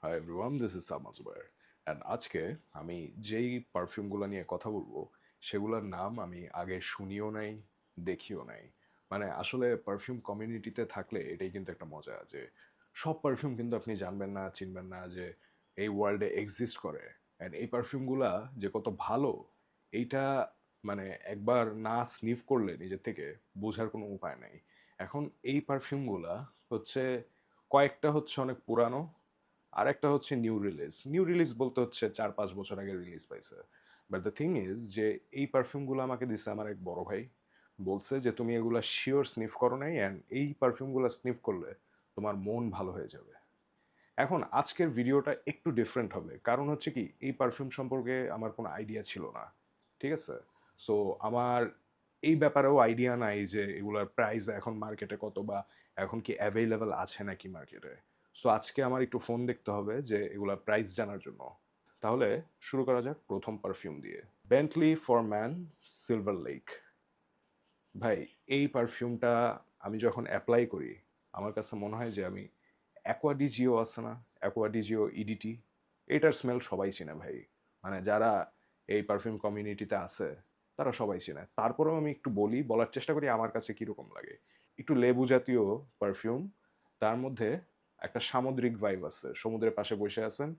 High everyone, this is Salman Zubair and আজকে আমি যেই পারফিউমগুলো নিয়ে কথা বলবো সেগুলোর নাম আমি আগে শুনিও নাই, দেখিও নাই। মানে আসলে পারফিউম কমিউনিটিতে থাকলে এটাই কিন্তু একটা মজা যে সব পারফিউম কিন্তু আপনি জানবেন না, চিনবেন না যে এই ওয়ার্ল্ডে এক্সিস্ট করে। অ্যান্ড এই পারফিউমগুলা যে কত ভালো এইটা মানে একবার না স্নিফ করলে নিজের থেকে বোঝার কোনো উপায় নাই। এখন এই পারফিউমগুলা হচ্ছে কয়েকটা হচ্ছে অনেক পুরানো, আর একটা হচ্ছে নিউ রিলিজ বলতে হচ্ছে 4-5 বছর আগে রিলিজ পাইছে। বাট দ্য থিং ইজ যে এই পারফিউমগুলো আমাকে দিছে আমার এক বড় ভাই। বলছে যে তুমি এগুলা শিওর স্নিফ করো নাই, অ্যান্ড এই পারফিউমগুলো স্নিফ করলে তোমার মন ভালো হয়ে যাবে। এখন আজকের ভিডিওটা একটু ডিফারেন্ট হবে, কারণ হচ্ছে কি এই পারফিউম সম্পর্কে আমার কোনো আইডিয়া ছিল না। ঠিক আছে? সো আমার এই ব্যাপারেও আইডিয়া নাই যে এগুলোর প্রাইস এখন মার্কেটে কত, বা এখন কি অ্যাভেলেবেল আছে নাকি মার্কেটে। সো আজকে আমার একটু ফোন দেখতে হবে যে এগুলোর প্রাইস জানার জন্য। তাহলে শুরু করা যাক প্রথম পারফিউম দিয়ে। Bentley for man silver lake. ভাই, এই পারফিউমটা আমি যখন অ্যাপ্লাই করি আমার কাছে মনে হয় যে আমি অ্যাকোয়াডিজিও আছে না, অ্যাকোয়াডিজিও ইডিটি, এটার স্মেল সবাই চিনে ভাই। মানে যারা এই পারফিউম কমিউনিটিতে আছে তারা সবাই চিনে। তারপরেও আমি একটু বলার চেষ্টা করি আমার কাছে কীরকম লাগে। একটু লেবু জাতীয় পারফিউম, তার মধ্যে একটা সামুদ্রিক ভাইব আছে, সমুদ্রের পাশে বসে আছেন,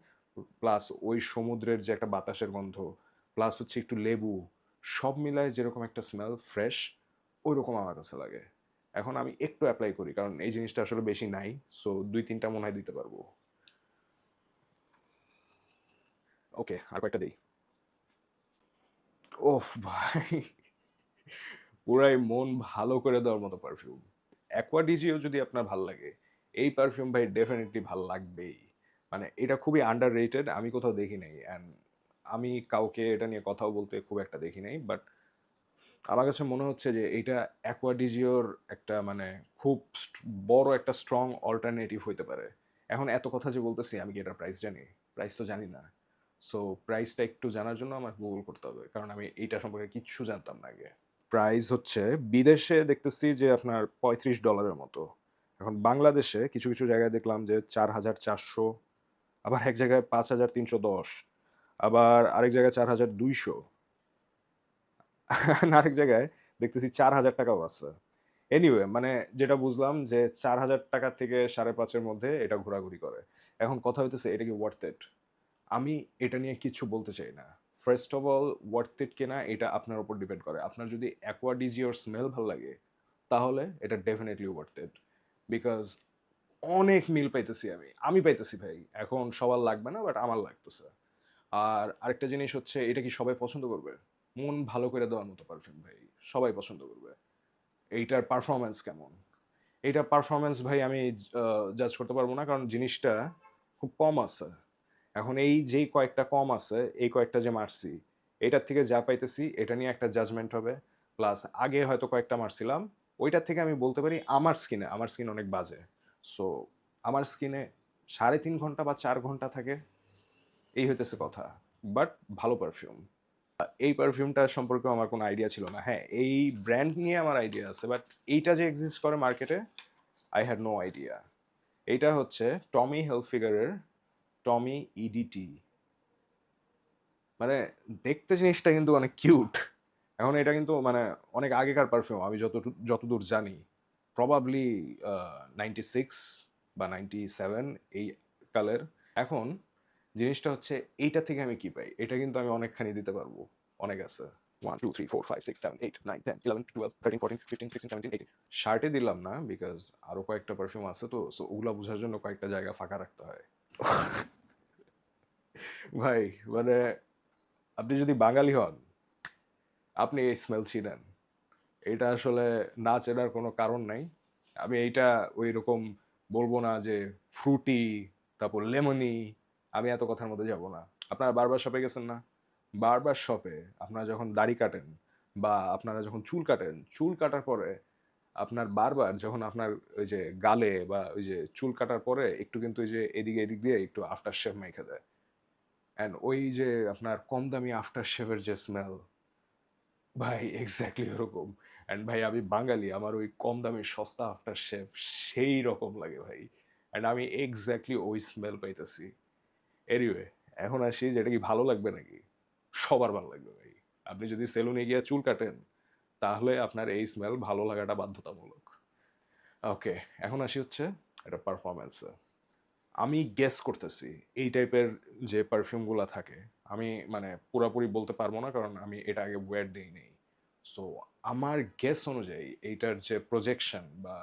প্লাস ওই সমুদ্রের যে একটা বাতাসের গন্ধ, প্লাস হচ্ছে একটু লেবু, সব মিলায় যেরকম একটা স্মেল ফ্রেশ, ওই রকম আমার কাছে লাগে। এখন আমি একটু অ্যাপ্লাই করি কারণ এই জিনিসটা আসলে বেশি নাই। সো 2-3টা মনে হয় দিতে পারবো। ওকে, আর কয়েকটা দিই। ওফ ভাই, পুরাই মন ভালো করে দেওয়ার মতো পারফিউম। অ্যাকোয়াডিজিও যদি আপনার ভাল লাগে, এই পারফিউম ভাই ডেফিনেটলি ভাল লাগবেই। মানে এটা খুবই আন্ডার রেটেড, আমি কোথাও দেখি নাই, অ্যান্ড আমি কাউকে এটা নিয়ে কথাও বলতে খুব একটা দেখি নাই। বাট আমার কাছে মনে হচ্ছে যে এইটা অ্যাকোয়াডিজিওর একটা মানে খুব বড় একটা স্ট্রং অল্টারনেটিভ হইতে পারে। এখন এত কথা যে বলতেছি, আমি কি এটার প্রাইস জানি? প্রাইস তো জানি না। সো প্রাইসটা একটু জানার জন্য আমার গুগল করতে হবে, কারণ আমি এইটা সম্পর্কে কিচ্ছু জানতাম না আগে। প্রাইস হচ্ছে বিদেশে দেখতেছি যে আপনার $35 মতো। এখন বাংলাদেশে কিছু কিছু জায়গায় দেখলাম যে 4,400, আবার এক জায়গায় 5,310, আবার আরেক জায়গায় 4,200, আরেক জায়গায় দেখতেছি 4,000 টাকাও আছে। এনিওয়ে, মানে যেটা বুঝলাম যে 4,000 টাকা থেকে 5,500-এর মধ্যে এটা ঘোরাঘুরি করে। এখন কথা হইতেছে এটা কি ওয়ার্থ ইট? আমি এটা নিয়ে কিচ্ছু বলতে চাই না। First of all, worth it কিনা এটা আপনার উপর ডিপেন্ড করে। আপনার যদি অ্যাকোয়াডিজিওর স্মেল ভালো লাগে তাহলে এটা ডেফিনেটলি ওয়ার্থ ইট। বিকজ অনেক মিল পাইতেছি আমি পাইতেছি ভাই। এখন সবার লাগবে না, বাট আমার লাগতেছে। আর আরেকটা জিনিস হচ্ছে, এটা কি সবাই পছন্দ করবে? মন ভালো করে দেওয়ার মতো পারফিউম ভাই, সবাই পছন্দ করবে। এইটার পারফরম্যান্স কেমন, এইটার পারফরম্যান্স ভাই আমি জাজ করতে পারবো না, কারণ জিনিসটা খুব কম আছে। এখন এই যেই কয়েকটা কম আছে, এই কয়েকটা যে মারছি, এটার থেকে যা পাইতেছি এটা নিয়ে একটা জাজমেন্ট হবে। প্লাস আগে হয়তো কয়েকটা মারছিলাম, ওইটার থেকে আমি বলতে পারি আমার স্কিন অনেক বাজে। সো আমার স্কিনে 3.5 ঘন্টা বা 4 ঘন্টা থাকে, এই হইতেছে কথা। বাট ভালো পারফিউম। এই পারফিউমটা সম্পর্কে আমার কোনো আইডিয়া ছিল না। হ্যাঁ, এই ব্র্যান্ড নিয়ে আমার আইডিয়া আছে, বাট এইটা যে এক্সিস্ট করে মার্কেটে, আই হ্যাড নো আইডিয়া। এইটা হচ্ছে টমি হিলফিগারের টমি ইডিটি। মানে দেখতে জিনিসটা কিন্তু অনেক কিউট। এখন এটা কিন্তু মানে অনেক আগেকার পারফিউম, আমি যতদূর জানি প্রবাবলি 96 বা 97 এই কালের। এখন জিনিসটা হচ্ছে এইটা থেকে আমি কি পাই, এটা কিন্তু আমি অনেকখানি দিতে পারবো। অনেক আছে। 1 2 3 4 5 6 7 8 9 10 11 12 13 14 15 16 17 18। শার্টে দিলাম না, বিকজ আরো কয়েকটা পারফিউম আছে, তো সো ওগুলা বোঝার জন্য কয়েকটা জায়গা ফাঁকা রাখতে হয়। ভাই, মানে আপনি যদি বাঙালি হন, আপনি এই স্মেল চিনেন। এটা আসলে না চেনার কোনো কারণ নাই। আমি এইটা ওই রকম বলবো না যে ফ্রুটি, তারপর লেমনি, আমি এত কথার মধ্যে যাব না। আপনারা বারবার শপে গেছেন না? বারবার শপে আপনারা যখন দাড়ি কাটেন বা আপনারা যখন চুল কাটেন, চুল কাটার পরে আপনার বারবার যখন আপনার ওই যে গালে বা ওই যে চুল কাটার পরে একটু কিন্তু ওই যে এদিক দিয়ে একটু আফটার শেভ মাইখা দেয়। অ্যান্ড ওই যে আপনার কম দামি আফটার শেভের যে স্মেল, ভাই এক্স্যাক্টলি ওরকম। অ্যান্ড ভাই আমি বাঙালি, আমার ওই কম দামি সস্তা আফটার শেভ সেই রকম লাগে ভাই। অ্যান্ড আমি এক্স্যাক্টলি ওই স্মেল পাইতেছি। এনিওয়ে, এখন আসি যে এটা কি ভালো লাগবে নাকি? সবার ভালো লাগবে ভাই। আপনি যদি সেলুনে গিয়ে চুল কাটেন, তাহলে আপনার এই স্মেল ভালো লাগাটা বাধ্যতামূলক। ওকে, এখন আসি হচ্ছে এটা পারফরম্যান্সে। আমি গেস করতেছি এই টাইপের যে পারফিউমগুলা থাকে, আমি মানে পুরাপুরি বলতে পারবো না কারণ আমি এটা আগে ওয়্যার দিই নেই। সো আমার গেস অনুযায়ী এইটার যে প্রজেকশন বা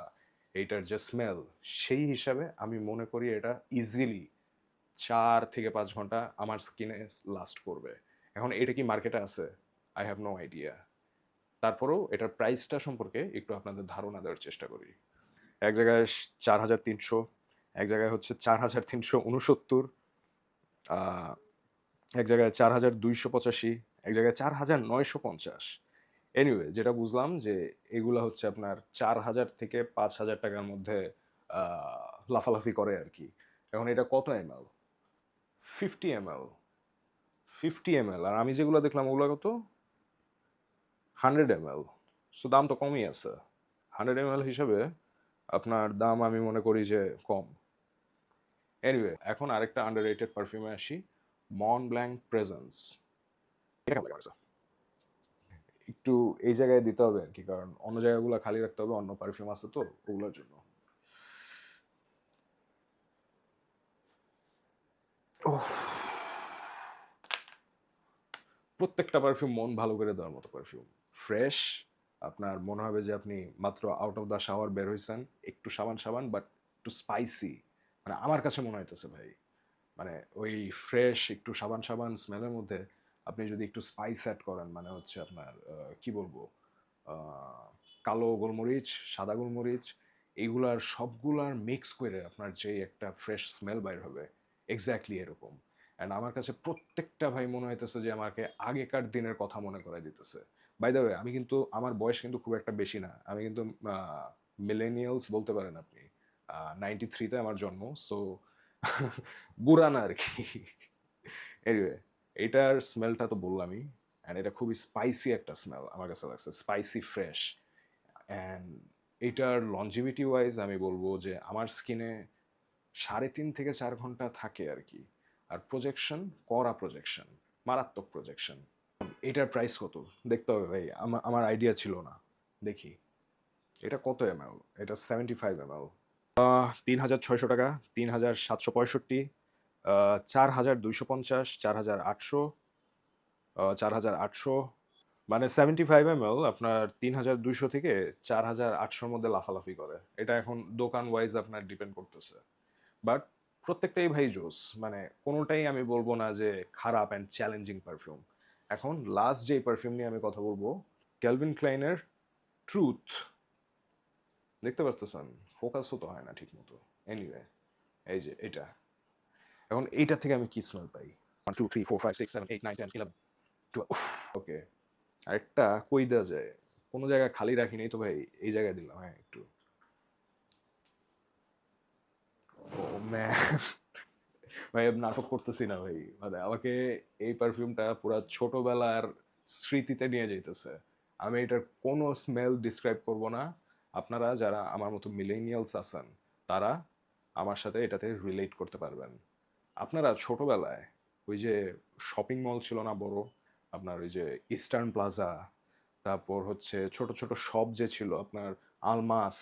এইটার যে স্মেল, সেই হিসাবে আমি মনে করি এটা ইজিলি 4 থেকে 5 ঘন্টা আমার স্কিনে লাস্ট করবে। এখন এটা কি মার্কেটে আছে? I have no idea. তারপরেও এটার প্রাইসটা সম্পর্কে একটু আপনাদের ধারণা দেওয়ার চেষ্টা করি। এক জায়গায় 4,300, এক জায়গায় হচ্ছে 4,369, এক জায়গায় 4,285, এক জায়গায় 4,950। এনিওয়ে, যেটা বুঝলাম যে এগুলা হচ্ছে আপনার 4,000 থেকে 5,000 টাকার মধ্যে লাফালাফি করে আর কি। এখন এটা কত এমএল? 50 ml, 50 ml। আর আমি যেগুলো দেখলাম ওগুলো কত? 100 ml। সো দাম তো কমই আছে। 100 ml হিসাবে আপনার দাম আমি মনে করি যে কম। এনিওয়ে, এখন আরেকটা আন্ডাররেটেড পারফিউমে আসি, মন ব্ল্যাঙ্ক প্রেজেন্স। এটা কেমন লাগে আমার কাছে? একটু এই জায়গায় দিতে হবে আর কি, কারণ অন্য জায়গাগুলো খালি রাখতে হবে, অন্য পারফিউম আছে তো ওগুলোর জন্য। ওহ, প্রত্যেকটা পারফিউম মন ভালো করে দেওয়ার মতো পারফিউম। ফ্রেশ, আপনার মনে হবে যে আপনি মাত্র আউট অফ দ্য শাওয়ার বের হয়েছেন, একটু সাবান সাবান বাট একটু স্পাইসি। মানে আমার কাছে মনে হইতেছে ভাই, মানে ওই ফ্রেশ একটু সাবান সাবান স্মেলের মধ্যে আপনি যদি একটু স্পাইস অ্যাড করেন, মানে হচ্ছে আপনার কি বলবো, আহ, কালো গোলমরিচ, সাদা গোলমরিচ, এইগুলার সবগুলার মিক্স করে আপনার যে একটা ফ্রেশ স্মেল বাইর হবে, এক্স্যাক্টলি এরকম। অ্যান্ড আমার কাছে প্রত্যেকটা ভাই মনে হইতেছে যে আমাকে আগেকার দিনের কথা মনে করাই দিতেছে। বাই দ্য ওয়ে, আমি কিন্তু আমার বয়স কিন্তু খুব একটা বেশি না, আমি কিন্তু মিলেনিয়ালস বলতে পারেন আপনি। 93-তে আমার জন্ম, সো বুড়া না আর কি। এনিওয়ে, এটার স্মেলটা তো বললামই, অ্যান্ড এটা খুবই স্পাইসি একটা স্মেল আমার কাছে লাগছে, স্পাইসি ফ্রেশ। অ্যান্ড এটার লঞ্জিভিটি ওয়াইজ আমি বলবো যে আমার স্কিনে 3.5 থেকে 4 ঘন্টা থাকে আর কি। আর প্রজেকশন, কড়া প্রজেকশন, মারাত্মক প্রজেকশন। এটার প্রাইস কত দেখতে হবে ভাই, আমার আইডিয়া ছিল না। দেখি এটা কত এমএল। এটা 75 ml। 3,600 টাকা, 3,765, 4,250, 4,800, 4,800। মানে 75 ml আপনার 3,200 থেকে 4,800-র মধ্যে লাফালাফি করে। এটা এখন দোকান ওয়াইজ আপনার ডিপেন্ড করতেছে। বাট প্রত্যেকটাই ভাই জোস, মানে কোনোটাই আমি বলবো না যে খারাপ অ্যান্ড চ্যালেঞ্জিং পারফিউম। এখন লাস্ট যে পারফিউম নিয়ে আমি কথা বলবো, ক্যালভিন ক্লাইনের ট্রুথ। দেখতে পারতেছেন? ফোকাস হতে হয় না ঠিক মতো। এনিওয়ে, এই যে এটা। এখন এইটা থেকে আমি কি স্মেল পাই? 1 2 3 4 5 6 7 8 9 10 11 12। ওকে, আরেকটা কই দেওয়া যায়? কোনো জায়গায় খালি রাখিনি তো ভাই, এই জায়গায় দিলাম। হ্যাঁ, একটু। ও ম্যান, ভাই আমি নাটক করতেছি না ভাই, মানে আমাকে এই পারফিউমটা পুরো ছোটবেলার স্মৃতিতে নিয়ে যাইতেছে। আমি এটার কোনো স্মেল ডিসক্রাইব করব না। আপনারা যারা আমার মতো মিলেনিয়ালস আছেন, তারা আমার সাথে এটাতে রিলেট করতে পারবেন। আপনারা ছোটবেলায় ওই যে শপিং মল ছিল না বড়, আপনার ওই যে ইস্টার্ন প্লাজা, তারপর হচ্ছে ছোট ছোট শপ যে ছিল আপনার, আলমাস,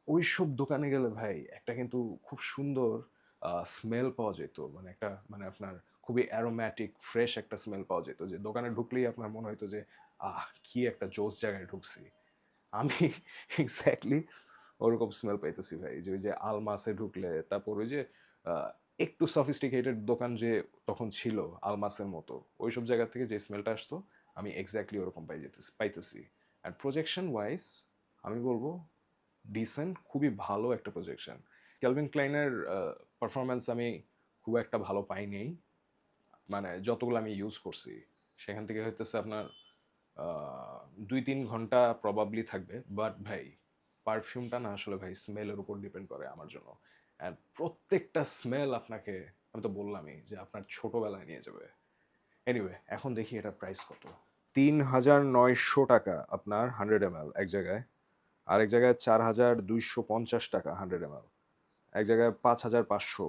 ওইসব দোকানে গেলে ভাই একটা কিন্তু খুব সুন্দর স্মেল পাওয়া যেত, মানে একটা মানে আপনার খুবই অ্যারোম্যাটিক ফ্রেশ একটা স্মেল পাওয়া যেত, যে দোকানে ঢুকলেই আপনার মনে হতো যে কি একটা জোস জায়গায় ঢুকছি আমি। এক্স্যাক্টলি ওরকম স্মেল পাইতেছি ভাই, যে ওই যে আলমাসে ঢুকলে, তারপর ওই যে আহ, একটু সফিস্টিকেটেড দোকান যে তখন ছিল আলমাসের মতো, ওইসব জায়গা থেকে যে স্মেলটা আসতো, আমি এক্স্যাক্টলি ওরকম পাইতেছি। অ্যান্ড প্রজেকশন ওয়াইজ আমি বলবো ডিসেন্ট, খুবই ভালো একটা প্রজেকশন। ক্যালভিন ক্লাইনের পারফরমেন্স আমি খুব একটা ভালো পাইনি, মানে যতগুলো আমি ইউজ করছি সেখান থেকে হইতেছে আপনার 2-3 ঘন্টা প্রবাবলি থাকবে। বাট ভাই, পারফিউমটা না আসলে ভাই স্মেলের উপর ডিপেন্ড করে আমার জন্য। অ্যান্ড প্রত্যেকটা স্মেল আপনাকে, আমি তো বললামই যে আপনার ছোটবেলায় নিয়ে যাবে। এনিওয়ে, এখন দেখি এটার প্রাইস কত। 3,900 টাকা আপনার 100 ml এক জায়গায়, আরেক জায়গায় 4,250 টাকা 100 ml, এক জায়গায় 5,500,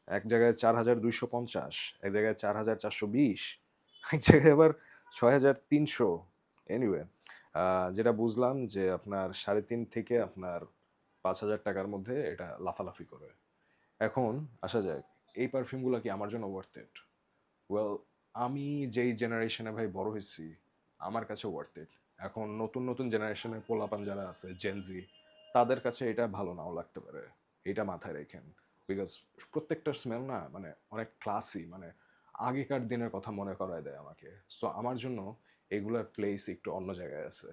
এক জায়গায় 4,250, এক জায়গায় 4,420, এক জায়গায় আবার 6,300। এনিওয়ে, যেটা বুঝলাম যে আপনার 3.5 থেকে আপনার 5,000 টাকার মধ্যে এটা লাফালাফি করে। এখন আসা যাক, এই পারফিউমগুলা কি আমার জন্য ওয়ার্থ ইট? ওয়েল, আমি যেই জেনারেশনে ভাই বড় হইছি, আমার কাছে ওয়ার্থ ইট। এখন নতুন নতুন জেনারেশনের পোলাপান যারা আছে, জেনজি, তাদের কাছে এটা ভালো নাও লাগতে পারে। এটা মাথায় রেখেন। বিকজ প্রত্যেকটার স্মেল না মানে অনেক ক্লাসি, মানে আগেকার দিনের কথা মনে করায় দেয় আমাকে। সো আমার জন্য এগুলোর প্লেস একটু অন্য জায়গায় আছে।